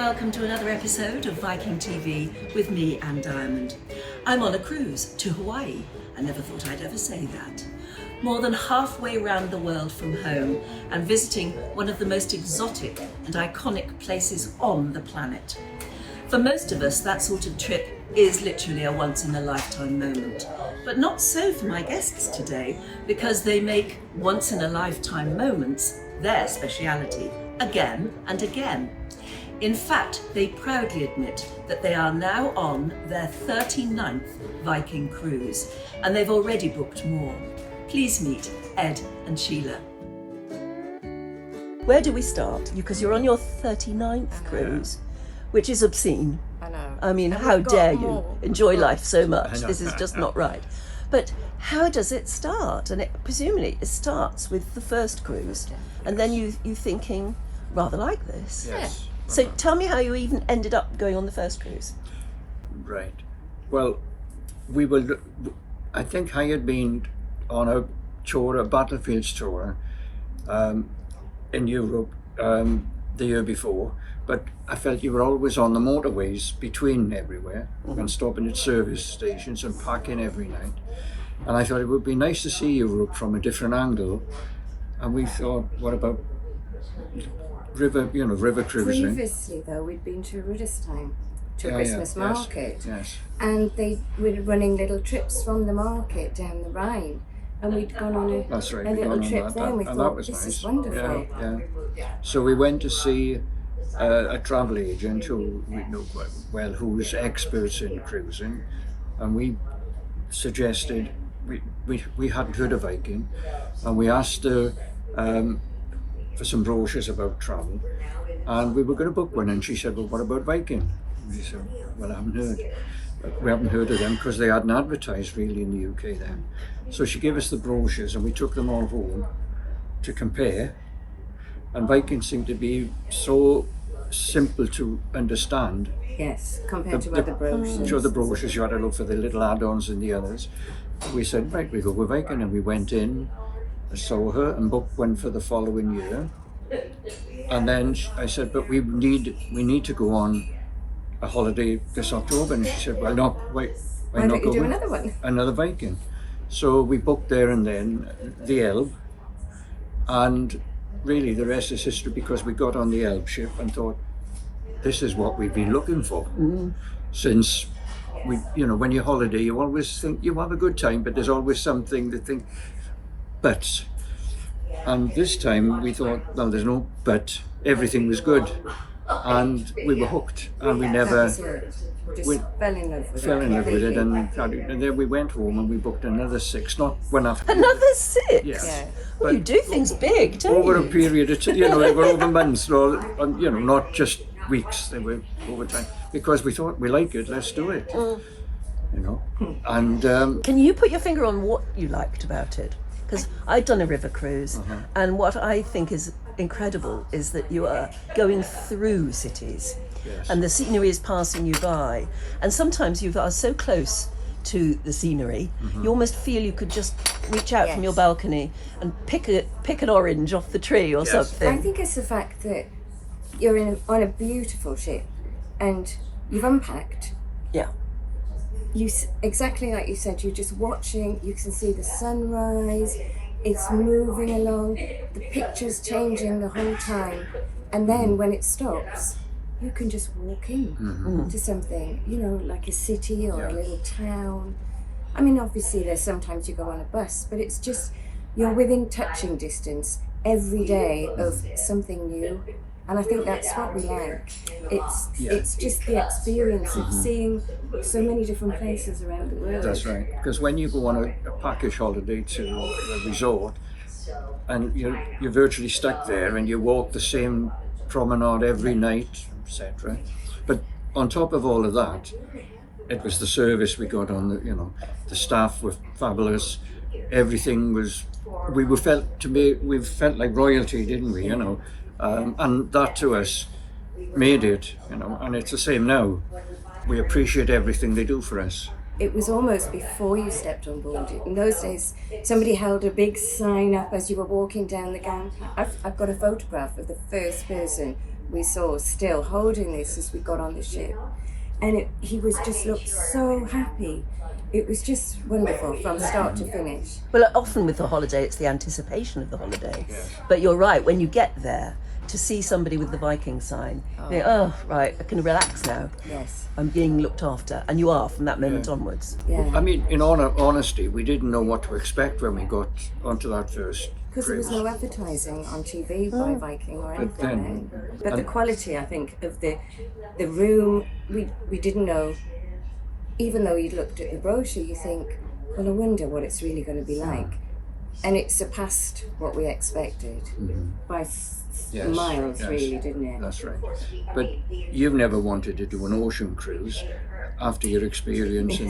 welcome to another episode of Viking TV with me, Anne Diamond. I'm on a cruise to Hawaii. I never thought I'd ever say that. More than halfway around the world from home and visiting one of the most exotic and iconic places on the planet. For most of us, that sort of trip is literally a once-in-a-lifetime moment. But not so for my guests today, because they make once-in-a-lifetime moments their speciality, again and again. In fact, they proudly admit that they are now on their 39th Viking cruise, and they've already booked more. Please meet Ed and Sheila. Where do we start? Because you're on your 39th cruise, which is obscene. I know. I mean, And how we've got dare you more. enjoy life so much? This is just not right. But how does it start? And presumably it starts with the first cruise, and then you thinking, rather like this. Yes. So tell me how you even ended up going on the first cruise. Right. Well, I think I had been on a tour, a battlefields tour, in Europe the year before, but I felt you were always on the motorways between everywhere and stopping at service stations and parking every night. And I thought it would be nice to see Europe from a different angle. And we thought, what about river cruising? Previously, though, we'd been to Rudderstown, to a Christmas yes, market. Yes. And they were running little trips from the market down the Rhine. And we'd gone on a little trip there, and we thought, was this nice. is wonderful. Yeah. So we went to see a travel agent who we know quite well, who's experts in cruising, and we suggested, we hadn't heard of Viking, and we asked her for some brochures about travel, and we were going to book one, and she said, well, what about Viking? And we said, well, I haven't heard. We haven't heard of them because they hadn't advertised really in the UK then. So she gave us the brochures and we took them all home to compare, and Viking seemed to be so simple to understand. Yes, compared to other brochures. To other brochures, you had to look for the little add-ons and the others. We said, right, we go with Viking, and we went in, saw her and booked one for the following year. And then I said, but we need to go on a holiday this October, and she said, well, no, why Why not don't you go do with another one? another Viking? So we booked there and then the Elbe, and really the rest is history, because we got on the Elbe ship and thought, this is what we've been looking for since when you holiday, you always think you have a good time, but there's always something to think, but. And this time we thought, well, there's no but, everything was good. And we were hooked, and we never fell in love with it. And then we went home and we booked another 6, not one after Another 6? Yeah. Well, you do things big, don't over you? a period of they were over months, not just weeks. They were over time, because we thought, we like it, let's do it. And Can you put your finger on what you liked about it? Because I've done a river cruise, and what I think is incredible is that you are going through cities, and the scenery is passing you by, and sometimes you are so close to the scenery, you almost feel you could just reach out from your balcony and pick an orange off the tree or something. I think it's the fact that you're on a beautiful ship and you've unpacked. Yeah. Exactly like you said, you're just watching, you can see the sunrise, it's moving along, the picture's changing the whole time, and then when it stops, you can just walk in to something, like a city or a little town. I mean, obviously there's sometimes you go on a bus, but it's just, you're within touching distance every day of something new. And I think that's what we like. It's just the experience of seeing so many different places around the world. That's right. Because when you go on a package holiday to a resort, and you're virtually stuck there, and you walk the same promenade every night, etc. But on top of all of that, it was the service we got on. The staff were fabulous. Everything was. We felt like royalty, didn't we? And that to us made it, and it's the same now. We appreciate everything they do for us. It was almost before you stepped on board. In those days, somebody held a big sign up as you were walking down the gang. I've got a photograph of the first person we saw still holding this as we got on the ship. And he was just looked so happy. It was just wonderful from start to finish. Well, often with the holiday, it's the anticipation of the holiday. But you're right, when you get there, to see somebody with the Viking sign, you think, oh, right, I can relax now. Yes. I'm being looked after. And you are from that moment onwards. Yeah. I mean, in honesty, we didn't know what to expect when we got onto that first Because there was cruise. no advertising on TV by Viking or anything. then- But the quality, I think, of the room, we didn't know. Even though you looked at the brochure, you think, well, I wonder what it's really going to be like. And it surpassed what we expected by Yes, miles, yes. really, didn't it? That's right. But you've never wanted to do an ocean cruise after your experience in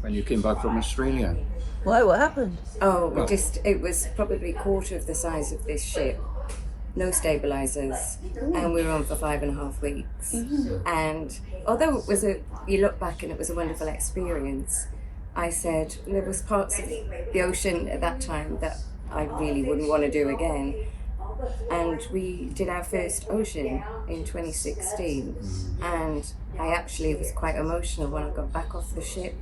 when you came back from Australia. Why? What happened? Oh, it was probably a quarter of the size of this ship. No stabilizers, and we were on for 5.5 weeks. And although it was you look back and it was a wonderful experience, I said there was parts of the ocean at that time that I really wouldn't want to do again. And we did our first ocean in 2016, and I actually was quite emotional when I got back off the ship.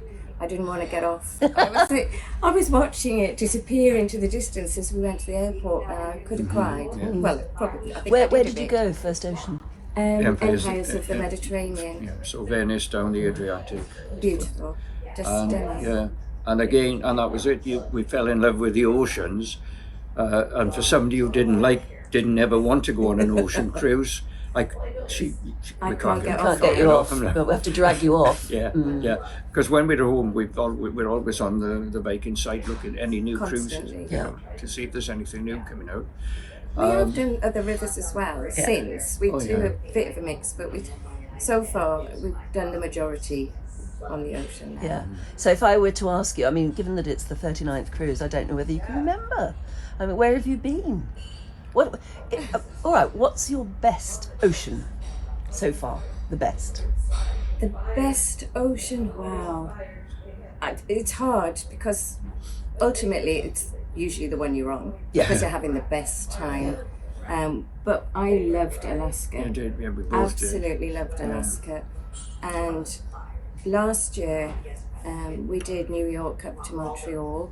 I didn't want to get off. I was watching it disappear into the distance as we went to the airport, and I could have cried. Well, probably. I think I Where a did you bit. go, first ocean? Empires, Empires of the yeah. Mediterranean. Yeah, so Venice down the Adriatic. Beautiful. Just And stunning. and again, and that was it. We fell in love with the oceans, and for somebody who didn't ever want to go on an ocean cruise, like I we can't get Can't get you off, them. but we have to drag you off. Yeah, yeah. Because when we're home, we're always on the Viking site looking at any new cruises, Constantly. you know, to see if there's anything new coming out. We have done other rivers as well since. We do a bit of a mix, but so far we've done the majority on the ocean. Yeah. So if I were to ask you, I mean, given that it's the 39th cruise, I don't know whether you can remember. I mean, where have you been? All right, what's your best ocean so far? The best? The best ocean, wow. It's hard because ultimately it's usually the one you're on because you're having the best time. But I loved Alaska. We both did. Absolutely loved Alaska. And last year we did New York up to Montreal.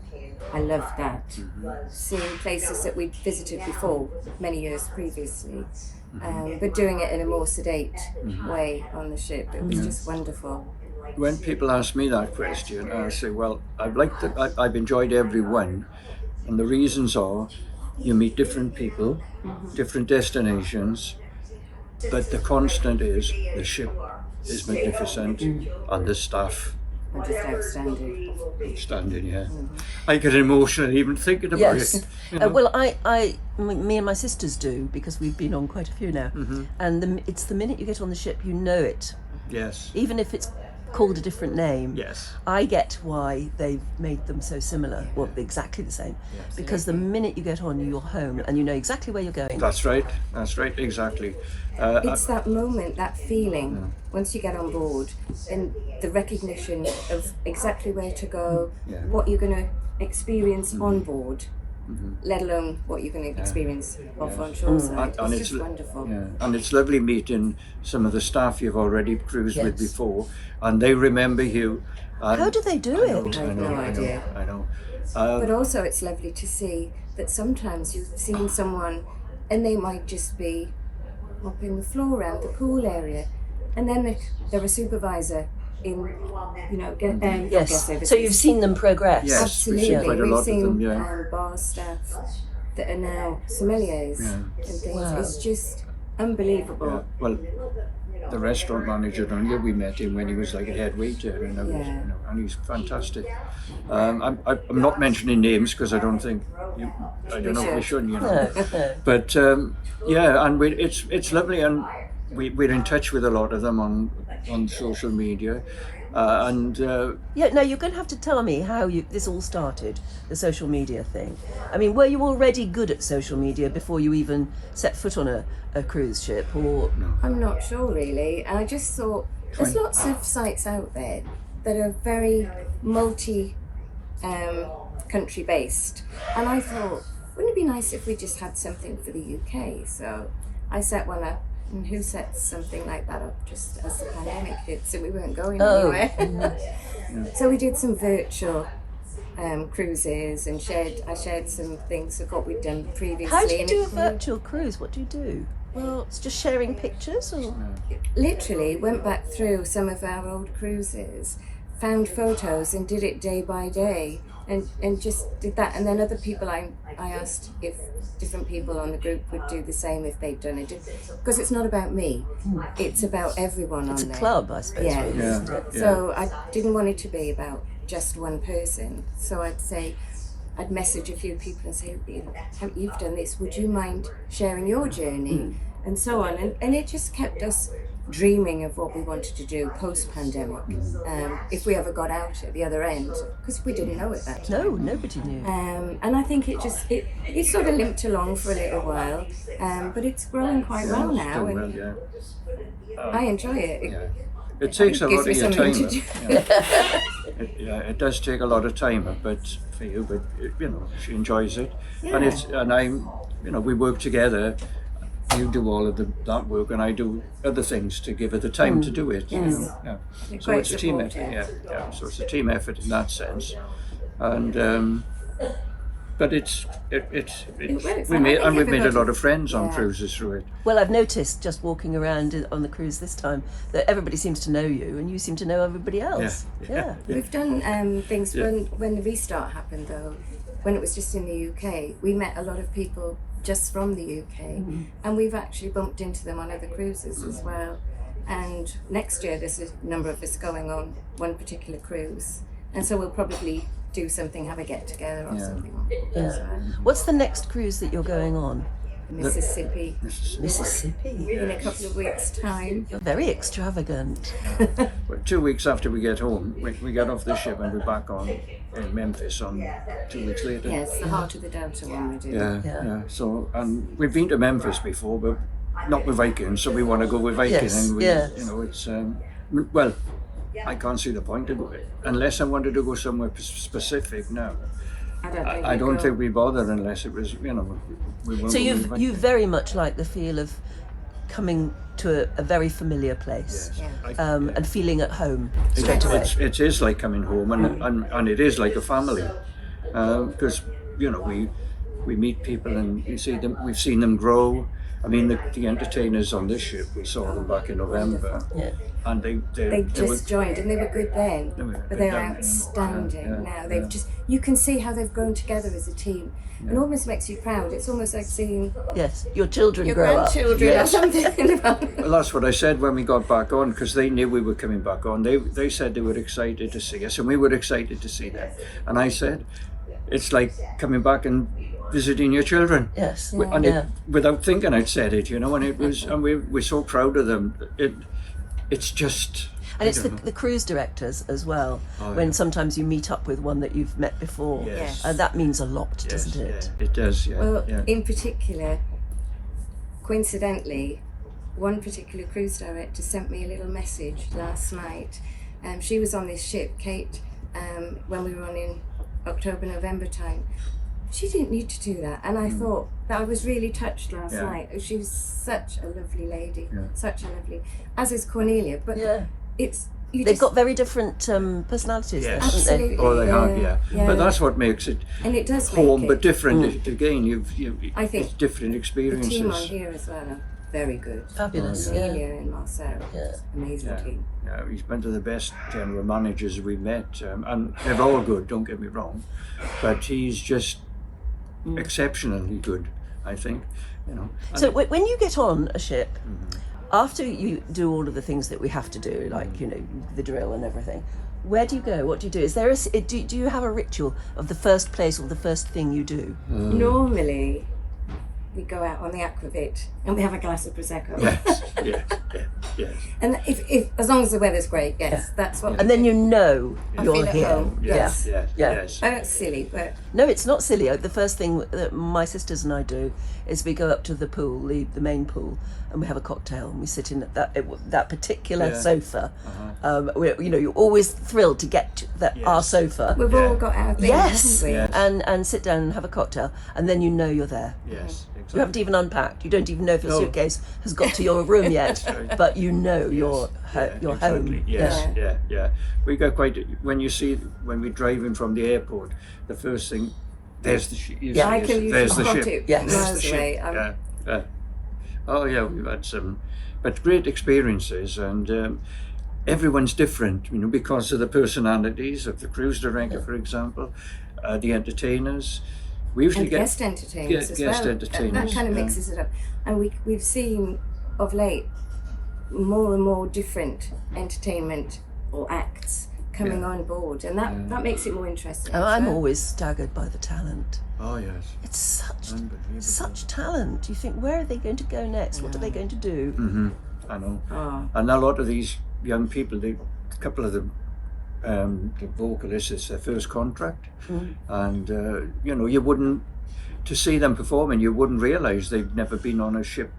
I loved that. Seeing places that we'd visited before, many years previously. But doing it in a more sedate way on the ship. It was just wonderful. When people ask me that question, I say, well, I've enjoyed every one, and the reasons are you meet different people, different destinations, but the constant is the ship is magnificent and the staff And just outstanding. outstanding. Yeah, I get emotional even thinking about Yes. it. You know? Well, me and my sisters do, because we've been on quite a few now. And it's the minute you get on the ship, you know it. Yes. Even if it's called a different name. Yes. I get why they've made them so similar, well, exactly the same. Because the minute you get on, you're home and you know exactly where you're going. That's right. That's right. Exactly. It's that moment, that feeling, once you get on board, and the recognition of exactly where to go, what you're going to experience on board, let alone what you're going to experience off on shore side. And It's just wonderful. Yeah, and it's lovely meeting some of the staff you've already cruised with Yes. before, and they remember you. And How do they do it? I have no idea. I know. But also it's lovely to see that sometimes you've seen someone and they might just be mopping the floor around the pool area, and then they're a supervisor in, Yes. So you've seen them progress. Yes. Absolutely. We've seen quite a lot of seen them, yeah. bar staff that are now sommeliers and things. Wow. It's just unbelievable. Yeah. Well, the restaurant manager on here, we met him when he was like a head waiter, and and he's fantastic. I'm not mentioning names because I don't think I don't know if we should, you know. No. But and it's lovely, and we're in touch with a lot of them on social media, Yeah, no, you're going to have to tell me how this all started, the social media thing. I mean, were you already good at social media before you even set foot on a cruise ship, or? I'm not sure really. I just thought there's lots of sites out there that are very country based, and I thought, wouldn't it be nice if we just had something for the UK? So I set one up And who sets something like that up just as the pandemic hit, so we weren't going Oh. anywhere. So we did some virtual cruises and I shared some things of what we'd done previously. How do you and do a it- virtual cruise? What do you do? Well, it's just sharing pictures, or Literally went back through some of our old cruises, found photos and did it day by day, and just did that. And then other people, I asked if different people on the group would do the same if they'd done it, because it's not about me, it's about everyone it's on a there. club, I suppose. Yeah. Really, isn't it? So I didn't want it to be about just one person. So I'd message a few people and say, you've done this, would you mind sharing your journey? And so on. And it just kept us dreaming of what we wanted to do post-pandemic, if we ever got out at the other end, because we didn't know it that time. No, nobody knew. And I think it sort of limped along for a little while, but it's growing quite well now, Done and well, I enjoy it. yeah. It takes a Gives lot me of your something time. to do. Yeah. It does take a lot of time, but for you, but she enjoys it, and we work together. You do all of that work, and I do other things to give her the time to do it. Yes. Yeah. They're So quite it's a team effort. supportive. Yeah. So it's a team effort in that sense, and but works. we made I think we've made a lot everybody- of friends on yeah. cruises through it. Well, I've noticed just walking around on the cruise this time that everybody seems to know you, and you seem to know everybody else. Yeah. We've done things when the restart happened, though, when it was just in the UK. We met a lot of people just from the UK, and we've actually bumped into them on other cruises as well. And next year there's a number of us going on one particular cruise, and so we'll probably do something, have a get together or something like that as well. What's the next cruise that you're going on? Mississippi Mississippi. in a couple of weeks' time. You're very extravagant. But 2 weeks after we get home, we get off the ship and we're back on in Memphis on 2 weeks later. Yes, the Heart of the Delta one we do. Yeah. So, and we've been to Memphis before, but not with Viking, so we want to go with Viking. Yes, And it's well, I can't see the point of it unless I wanted to go somewhere specific. No, I don't think we bother unless it was, we won't So go with Viking. you very much like the feel of coming to a very familiar place, Yes. and feeling at home straight away. It is like coming home, and it is like a family, because we meet people and we see them. We've seen them grow. I mean, the entertainers on this ship, we saw them back in November, Yeah. and they just joined, and they were good then, but they're Yeah. outstanding Yeah. now. They've you can see how they've grown together as a team. It almost makes you proud. It's almost like seeing Yes, your children your grow up. grandchildren or something. Well, that's what I said when we got back on, because they knew we were coming back on. They said they were excited to see us, and we were excited to see them. And I said, it's like coming back and visiting your children. Yes, And without thinking, I'd said it, and it was, and we're so proud of them. It's just. And it's the cruise directors as well. Oh, when yeah. sometimes you meet up with one that you've met before, Yes. that means a lot, doesn't it? Yeah, it does. Yeah. Well, yeah. in particular, coincidentally, one particular cruise director sent me a little message last night. She was on this ship, Kate, when we were on in October, November time. She didn't need to do that, and I thought that I was really touched last Yeah. night. She was such a lovely lady, Yeah. such a lovely, as is Cornelia. But Yeah. it's They've got very different personalities, Yes. haven't they? absolutely. Oh, they have, yeah. But that's what makes it and it does home, make but it. different. Again, I think it's different The experiences. team on here as well are very good. Fabulous, yeah. Cornelia and Marcel, amazing team. Yeah, he's one of the best general managers we met, and they're all good. Don't get me wrong, but he's just exceptionally good, I think. And So when you get on a ship, after you do all of the things that we have to do, like the drill and everything, where do you go? What do you do? Is there do you have a ritual of the first place or the first thing you do? Normally, we go out on the aquavit and we have a glass of prosecco. yes. And if as long as the weather's great, yes, that's what. And then you know I you're feel at here. home. Yes. Yes. I know it's silly, but No, it's not silly. The first thing that my sisters and I do is we go up to the pool, the main pool, and we have a cocktail and we sit in that particular sofa. You're always thrilled to get to our sofa. we've all got our things, Yes, haven't we? Yes. and sit down and have a cocktail, and then you know you're there. Yes, You haven't even unpacked. You don't even know if your No. suitcase has got to your room yet, right. but you know you're Exactly. home. Yes, yeah. We got when we're driving from the airport, the first thing, there's the ship. Yeah. I can There's the spot ship. it Yes. There's miles the away. ship. Yeah. Oh yeah, we've had some, but great experiences, and everyone's different, because of the personalities of the cruise director, for example, the entertainers. We usually And get guest entertainers as guest well. entertainers, That kind of mixes it up. And we've seen of late more and more different entertainment or acts coming on board, and that makes it more interesting. And as I'm well. always staggered by the talent. Oh yes, It's such unbelievable. such talent. You think, where are they going to go next? What are they going to do? I know. Oh. And a lot of these young people, a couple of them, the vocalists, it's their first contract, and you wouldn't, to see them performing, you wouldn't realise they've never been on a ship,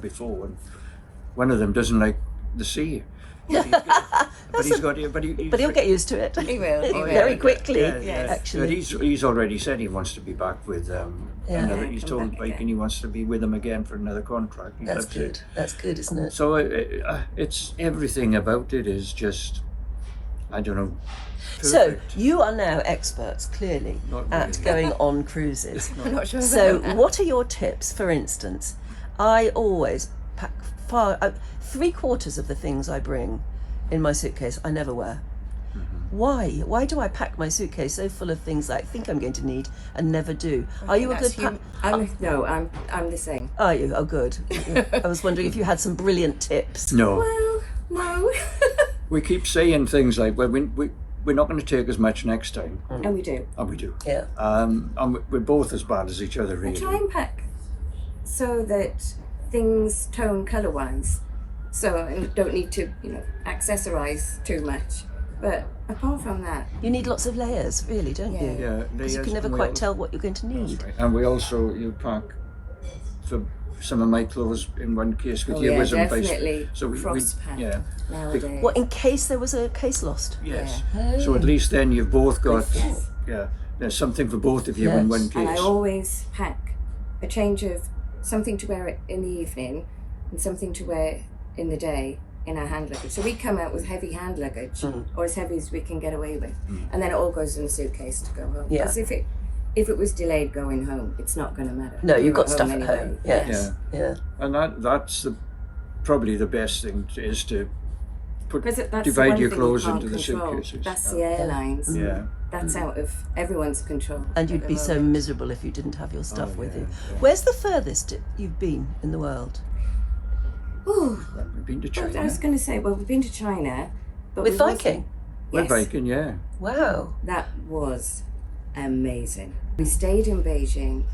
before. And one of them doesn't like the sea. But But he'll get used to it. He will. He will. Very quickly, Yes. actually. But he's already said he wants to be back with another. He's come told back Viking again. he wants to be with them again for another contract. He That's loves good. it. That's good, isn't it? So it's everything about it is just, I don't know. So Perfect. you are now experts, clearly, Not at really. going on cruises. I'm not sure So about that. what are your tips? For instance, I always pack 3/4 of the things I bring in my suitcase I never wear. Why? Why do I pack my suitcase so full of things that I think I'm going to need and never do? Are you a good pack? I'm the same. Are you? Oh, good. I was wondering if you had some brilliant tips. No, Well, no. we keep saying things like, well, we're not going to take as much next time, And we do. and we do. Yeah. And we're both as bad as each other, I really. try and pack so that things tone colour-wise, so I don't need to, accessorize too much. But apart from that, You need lots of layers, really, don't you? Yeah, Because you can never quite tell what you're going to need. And we also, you pack for some of my clothes in one case with Oh, your yeah, wisdom base. definitely So we cross-pack. yeah. nowadays. What, in case there was a case lost? Yes. So at least then you've both got, Yes. there's something for both of you in Yes. one And I case. always pack a change of something to wear in the evening and something to wear in the day in our hand luggage. So we come out with heavy hand luggage, or as heavy as we can get away with, and then it all goes in the suitcase to go home. Yeah. Because if it was delayed going home, it's not going to matter. No, you've We're got stuff at home. Yes. Yeah. And that's probably the best thing is to Because that's the divide one your thing clothes you can't into the control. suitcases. That's the airlines. Yeah. That's out of everyone's control. And you'd at be the so moment. miserable if you didn't have your stuff with you. yeah. Where's the furthest you've been in the world? Ooh, We've been to well, China. I was going to say, well, we've been to China, but With we've also- Viking? We're Yes. Viking, yeah. Wow. That was amazing. We stayed in Beijing,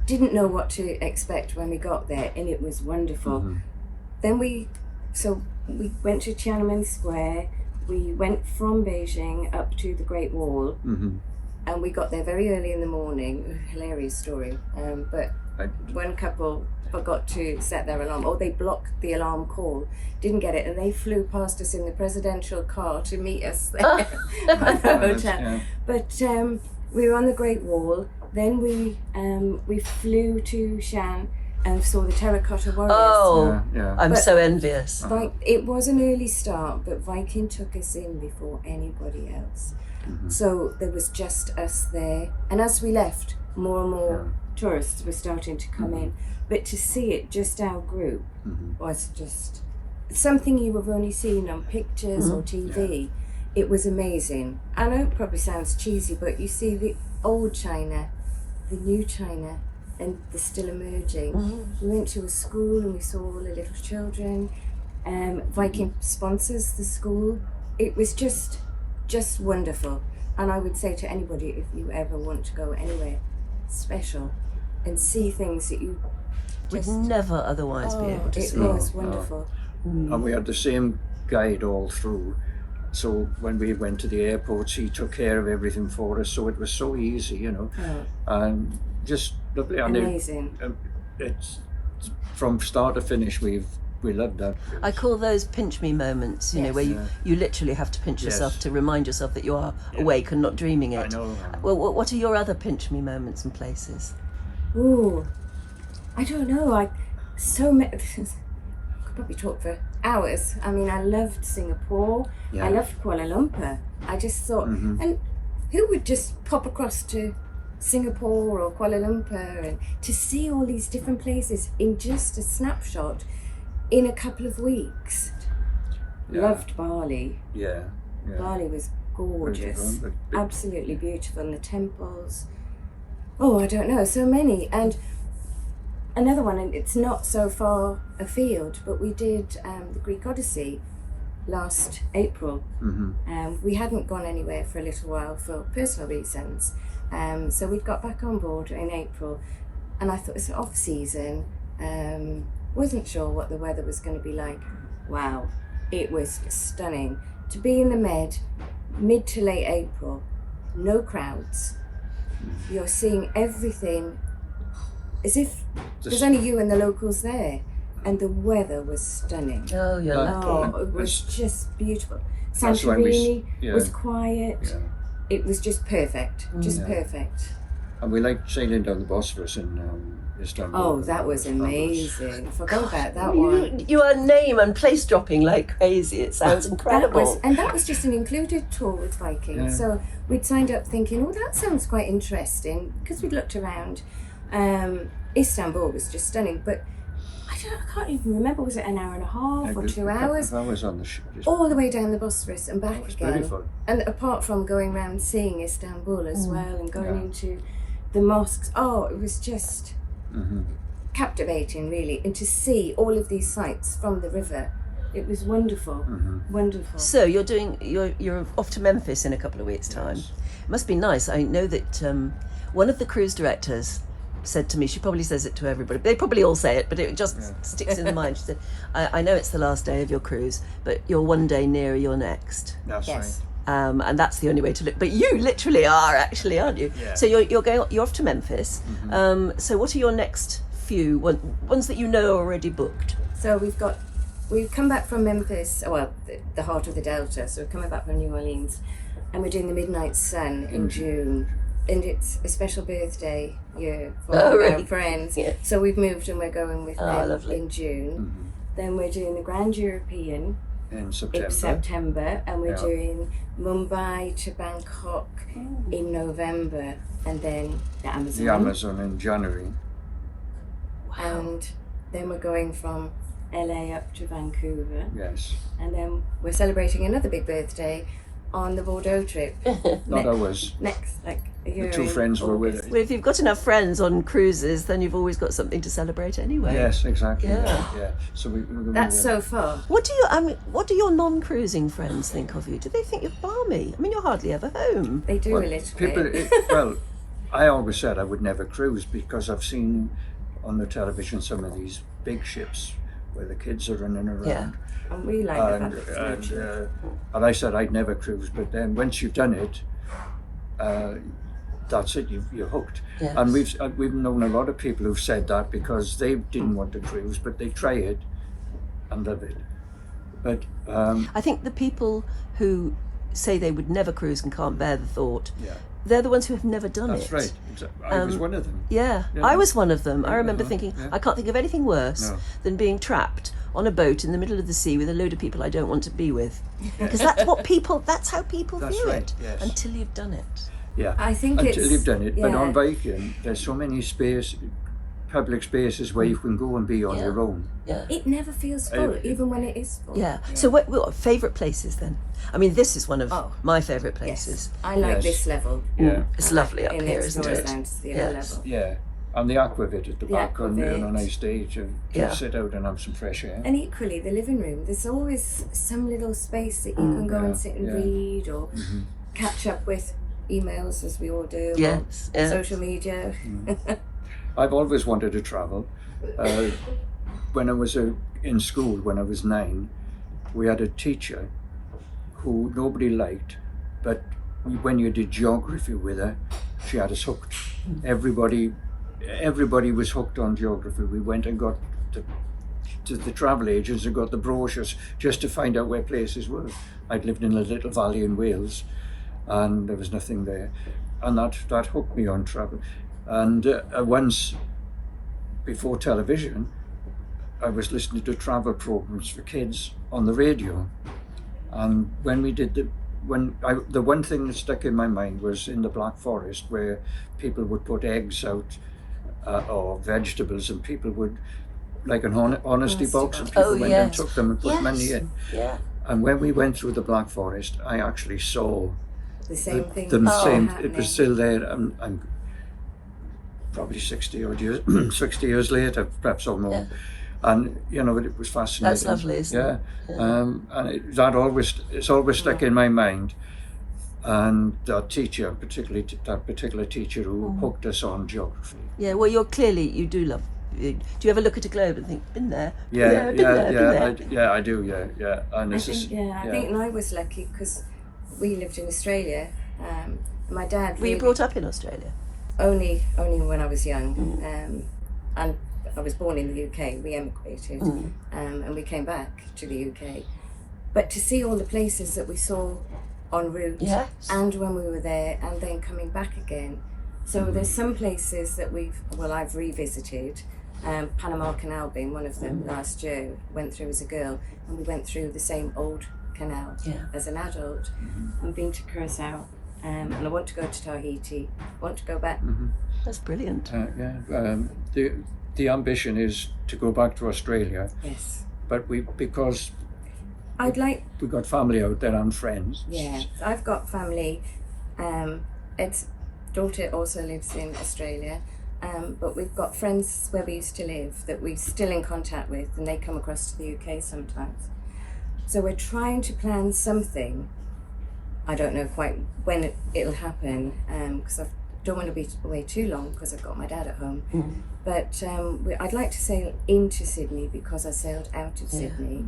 didn't know what to expect when we got there, and it was wonderful. Then we went to Tiananmen Square. We went from Beijing up to the Great Wall, and we got there very early in the morning. Hilarious story, but one couple forgot to set their alarm, or they blocked the alarm call, didn't get it, and they flew past us in the presidential car to meet us there at the hotel. Yeah. But we were on the Great Wall. Then we flew to Shan and saw the Terracotta Warriors. Oh, Yeah. I'm But- so envious. It was an early start, but Viking took us in before anybody else. So there was just us there. And as we left, more and more tourists were starting to come in. But to see it, just our group, was just something you have only seen on pictures or TV. It was amazing. I know it probably sounds cheesy, but you see the old China, the new China, and the still emerging. We went to a school and we saw all the little children. Viking sponsors the school. It was just wonderful. And I would say to anybody, if you ever want to go anywhere special and see things that you Would just never otherwise be able to it see. was wonderful. And we had the same guide all through. So when we went to the airports, he took care of everything for us. So it was so easy, and just lovely. And Amazing. It's from start to finish. We loved that. I call those pinch me moments, Yes. where you literally have to pinch Yes. yourself to remind yourself that you are awake and not dreaming it. I know. Well, what are your other pinch me moments and places? Ooh, I don't know, so many, I could probably talk for hours. I mean, I loved Singapore, Yeah. I loved Kuala Lumpur. I just thought, and who would just pop across to Singapore or Kuala Lumpur and to see all these different places in just a snapshot in a couple of weeks? Yeah. Loved Bali. Yeah. Bali was gorgeous, Beautiful, but- absolutely beautiful, and the temples. Oh, I don't know, so many. And another one, and it's not so far afield, but we did the Greek Odyssey last April. We hadn't gone anywhere for a little while for personal reasons, so we got back on board in April, and I thought it's off season. Wasn't sure what the weather was going to be like. Wow, it was stunning to be in the mid to late April, no crowds. You're seeing everything as if there's only you and the locals there, and the weather was stunning. Oh, you're lucky. Oh, it was just beautiful. That's when Santorini yeah. was quiet. Yeah. It was just perfect, just perfect. And we liked sailing down the Bosphorus in Istanbul. Oh, that was amazing. Forgot about that one. You are name and place dropping like crazy. It sounds incredible. That was just an included tour with Viking. Yeah. So we'd signed up thinking, oh, that sounds quite interesting, because we'd looked around. Istanbul was just stunning, but I can't even remember, was it an hour and a half or 2 hours? I was on the ship. All the way down the Bosphorus and back again. Beautiful. And apart from going around seeing Istanbul as well and going into the mosques, it was just captivating, really. And to see all of these sights from the river, it was wonderful, wonderful. So you're off to Memphis in a couple of weeks' time. It must be nice. I know that one of the cruise directors said to me, she probably says it to everybody, they probably all say it, but it just sticks in the mind. She said, I know it's the last day of your cruise, but you're one day nearer your next. That's Yes. right. And that's the only way to look. But you literally are, actually, aren't you? Yeah. So you're off to Memphis. So what are your next few ones that you know are already booked? So we've come back from Memphis, the heart of the Delta, so we're coming back from New Orleans, and we're doing the Midnight Sun in June. And it's a special birthday year for our really? friends. Yeah. So we've moved and we're going with them lovely. in June. Then we're doing the Grand European In September. in September, and we're Yeah. doing Mumbai to Bangkok in November, and then the Amazon. The Amazon in January. And then we're going from LA up to Vancouver. Yes. And then we're celebrating another big birthday on the Bordeaux trip. Not ours. Next, a year. The two in friends were with August. us. Well, if you've got enough friends on cruises, then you've always got something to celebrate anyway. Yes, exactly. Yeah. Yeah. So we're going That's so far. What do your non-cruising friends think of you? Do they think you're balmy? I mean, you're hardly ever home. They do Well, a little people, bit. I always said I would never cruise because I've seen on the television some of these big ships where the kids are running around. Yeah. And we like the fact that it's nature. And I said I'd never cruise, but then once you've done it, that's it. You're hooked. Yes. And we've known a lot of people who've said that because they didn't want to cruise, but they try it and love it. But I think the people who say they would never cruise and can't bear the thought, yeah, they're the ones who have never done that's it. right. I was one of them. Yeah, Yeah. I was one of them. I remember Uh-huh, thinking, yeah. I can't think of anything worse No. than being trapped on a boat in the middle of the sea with a load of people I don't want to be with. Because that's how people That's view right, it yes. until you've done it. Yeah, I think until you've done it. But yeah. on Viking, there's so many public spaces where you can go and be on Yeah. your own. Yeah. It never feels full, even when it is full. Yeah. So what favourite places then? I mean, this is one of Oh. my favourite Yes. places. I like Yes. this level. Yeah, It's lovely up In here, the isn't Explorers it? Lounge, it's the Yes. other level. yeah. And the aquavit at the back on a aquavit. nice day to Yeah. sit out and have some fresh air. And equally, the living room, there's always some little space that you can go and sit and yeah. read or catch up with emails, as we all do, Yes. or Yeah. social media. I've always wanted to travel. When I was in school, when I was 9, we had a teacher who nobody liked, but when you did geography with her, she had us hooked. Everybody was hooked on geography. We went and got to the travel agents and got the brochures just to find out where places were. I'd lived in a little valley in Wales, and there was nothing there, and that hooked me on travel. And once before television, I was listening to travel programs for kids on the radio. And when we did the one thing that stuck in my mind was in the Black Forest, where people would put eggs out or vegetables, and people would, like an honesty box, and people went and took them and put money in. Yeah. And when we went through the Black Forest, I actually saw The same thing. It was still there. I'm probably 60 odd years, 60 years later, perhaps or more. Yeah. And it was fascinating. That's lovely, isn't it? And it's always stuck in my mind. And that teacher, particularly that particular teacher who hooked us on geography. Yeah, well, you do love. Do you ever look at a globe and think, been there? I do. Yeah. And I think I was lucky because we lived in Australia. My dad. Were you brought up in Australia? Only when I was young, and I was born in the UK. We emigrated, and we came back to the UK. But to see all the places that we saw en route, and when we were there, and then coming back again. So there's some places that I've revisited. Panama Canal being one of them. Last year, went through as a girl, and we went through the same old canal as an adult. I've been to Curacao, and I want to go to Tahiti. I want to go back. That's brilliant. The ambition is to go back to Australia. Yes. But because I'd like. we got family out there and friends. Yeah, I've got family. Ed's daughter also lives in Australia. But we've got friends where we used to live that we're still in contact with, and they come across to the UK sometimes. So we're trying to plan something. I don't know quite when it'll happen, because I don't want to be away too long because I've got my dad at home. But I'd like to sail into Sydney because I sailed out of Sydney,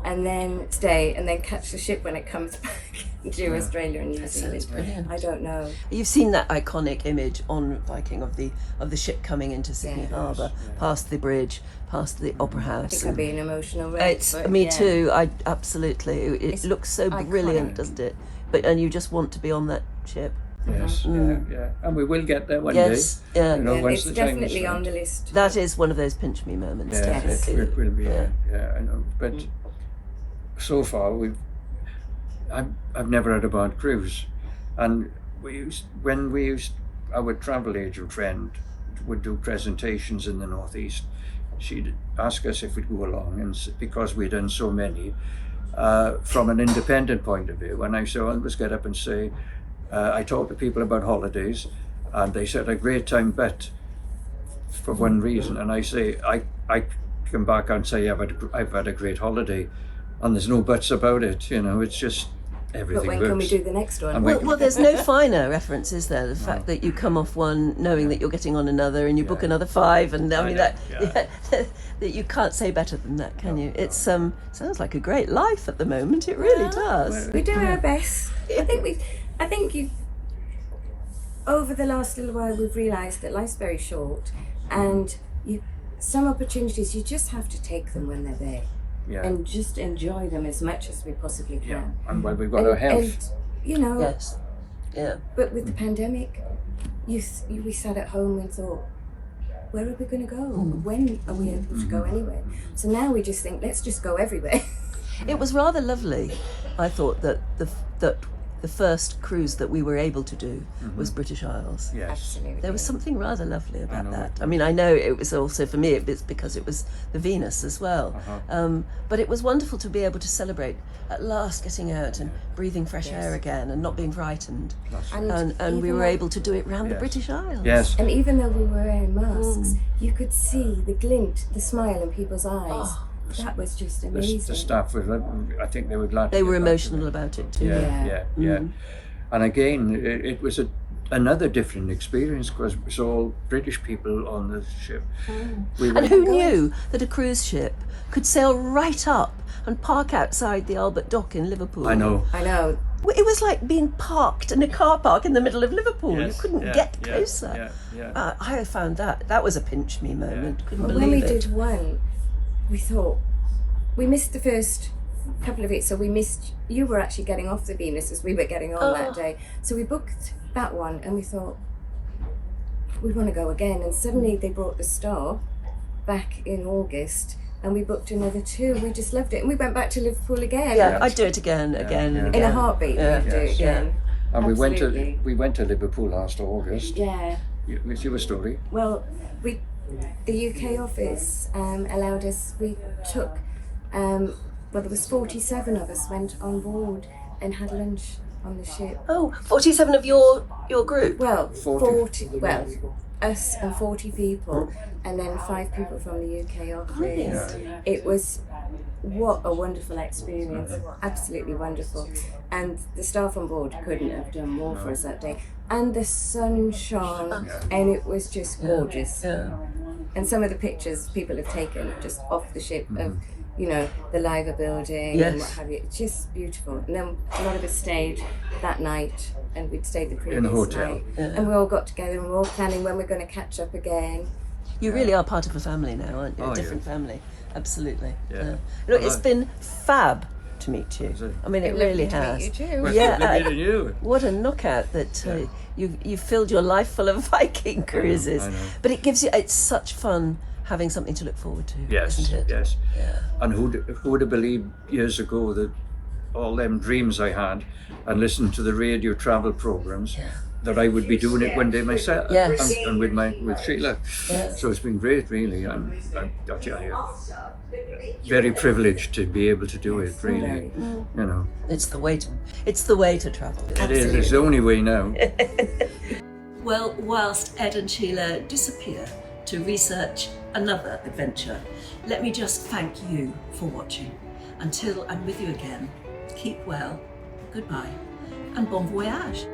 and then stay and then catch the ship when it comes back to Australia and New Zealand. Brilliant. I don't know. You've seen that iconic image on Viking of the ship coming into Sydney Harbour, past the bridge, past the Opera House. I think I'd be an emotional wreck. Me too. I absolutely. It looks so brilliant, doesn't it? And you just want to be on that ship. Yes, and we will get there one day. Once it's the definitely time on the list. That is one of those pinch me moments. Definitely. It will be. I know. But so far, I've never had a bad cruise, and our travel agent friend would do presentations in the northeast. She'd ask us if we'd go along, and because we'd done so many, from an independent point of view, and I always get up and say. I talk to people about holidays, and they said a great time bet for one reason, and I say I come back and say I've had a great holiday, and there's no buts about it. It's just everything. But when can we do the next one? Well, there's no finer reference, is there? The fact that you come off one knowing that you're getting on another, and you book another 5, and that you can't say better than that, can you? It's sounds like a great life at the moment. It really does. We do our best. I think over the last little while we've realised that life's very short, and some opportunities you just have to take them when they're there, and just enjoy them as much as we possibly can. Yeah, and when we've got our health. Yes. Yeah. But with the pandemic, we sat at home and thought, where are we going to go? When are we able to go anywhere? So now we just think, let's just go everywhere. It was rather lovely. I thought that the first cruise that we were able to do was British Isles. Yes. Absolutely. There was something rather lovely about that. I mean, I know it was also, for me, it's because it was the Venus as well. But it was wonderful to be able to celebrate at last getting out and breathing fresh air again and not being frightened. And we were able to do it round the British Isles. Yes. And even though we were wearing masks, you could see the glint, the smile in people's eyes. That was just amazing. The staff I think they were glad. They were emotional about it too. Yeah. And again, it was another different experience because it was all British people on the ship. And who knew that a cruise ship could sail right up and park outside the Albert Dock in Liverpool? I know. It was like being parked in a car park in the middle of Liverpool. Yes, you couldn't get closer. I found that was a pinch me moment. Couldn't believe it. When we did one, we thought we missed the first couple of it, so you were actually getting off the Venus as we were getting on that day, so we booked that one and we thought we want to go again, and suddenly they brought the Star back in August, and we booked another 2. We just loved it, and we went back to Liverpool again. Yeah, I'd do it again and In again. a heartbeat, we'd do it again. And Absolutely. we went to Liverpool last August. Yeah. What's your story? Well, the UK office allowed us. We took. Well, there was 47 of us went on board and had lunch on the ship. Oh, 47 of your group? Well, 40. Well, us and 40 people, and then 5 people from the UK office. It was what a wonderful experience, absolutely wonderful. And the staff on board couldn't have done more for us that day. And the sun shone, and it was just gorgeous. Yeah. And some of the pictures people have taken just off the ship of, you know, the Liver building and what have you. It's just beautiful. And then a lot of us stayed that night, and we'd stayed the previous In a hotel. night. And we all got together and we're all planning when we're going to catch up again. You really are part of a family now, aren't you? Oh, A different family. Absolutely. Yeah. Look, it's been fab to meet you. it? I mean, it really has. You too. Well, Yeah, lovely to you. What a knockout that you've filled your life full of Viking cruises. I know. But it gives you, it's such fun having something to look forward to, Yes, isn't it? yes. Yeah. And who would have believed years ago that all them dreams I had and listened to the radio travel programs that I would be doing it one day myself Yes. and with Sheila. Yes. So it's been great, really. I'm very privileged to be able to do it, really. You know, It's the way to travel. it is. It's the only way now. Well, whilst Ed and Sheila disappear to research another adventure, let me just thank you for watching. Until I'm with you again, keep well, goodbye, and bon voyage.